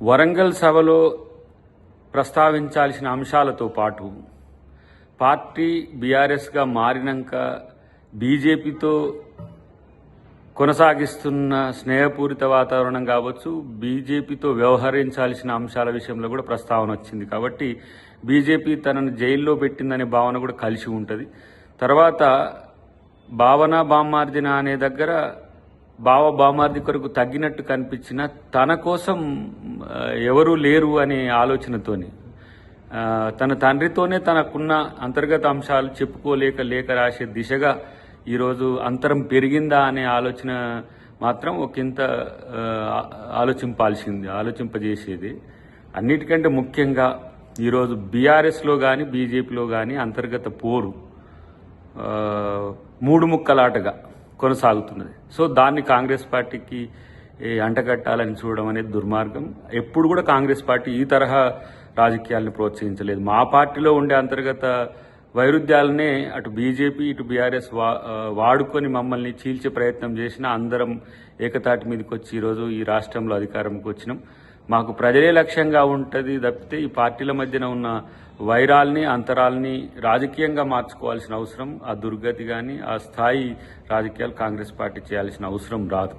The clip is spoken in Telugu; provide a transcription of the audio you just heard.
వరంగల్ సభలో ప్రస్తావించాల్సిన అంశాలతో పాటు పార్టీ బీఆర్ఎస్గా మారినాక బీజేపీతో కొనసాగిస్తున్న స్నేహపూరిత వాతావరణం కావచ్చు, బీజేపీతో వ్యవహరించాల్సిన అంశాల విషయంలో కూడా ప్రస్తావన వచ్చింది. కాబట్టి బీజేపీ తనను జైల్లో పెట్టిందనే భావన కూడా కలిసి ఉంటుంది. తర్వాత భావన బామ్మార్జిన అనే దగ్గర బామ్మార్జి కొరకు తగ్గినట్టు కనిపించిన తన కోసం ఎవరూ లేరు అనే ఆలోచనతోని తన తండ్రితోనే తనకున్న అంతర్గత అంశాలు చెప్పుకోలేక రాసే దిశగా ఈరోజు అంతరం పెరిగిందా అనే ఆలోచన మాత్రం ఒకంత ఆలోచింపజేసేది. అన్నిటికంటే ముఖ్యంగా ఈరోజు బీఆర్ఎస్లో కానీ బీజేపీలో కానీ అంతర్గత పోరు మూడు ముక్కలాటగా కొనసాగుతున్నది. సో దాన్ని కాంగ్రెస్ పార్టీకి అంటగట్టాలని చూడడం అనేది దుర్మార్గం. ఎప్పుడు కూడా కాంగ్రెస్ పార్టీ ఈ తరహా రాజకీయాలను ప్రోత్సహించలేదు. మా పార్టీలో ఉండే అంతర్గత వైరుధ్యాలనే అటు బీజేపీ ఇటు బీఆర్ఎస్ వాడుకొని మమ్మల్ని చీల్చే ప్రయత్నం చేసినా అందరం ఏకతాటి మీదకి వచ్చి ఈరోజు ఈ రాష్ట్రంలో అధికారంకి వచ్చినాం. మాకు ప్రజలే లక్ష్యంగా ఉంటుంది తప్పితే ఈ పార్టీల మధ్యన ఉన్న వైరాల్ని అంతరాల్ని రాజకీయంగా మార్చుకోవాల్సిన అవసరం, ఆ దుర్గతి కానీ ఆ స్థాయి రాజకీయాలు కాంగ్రెస్ పార్టీ చేయాల్సిన అవసరం రాదు.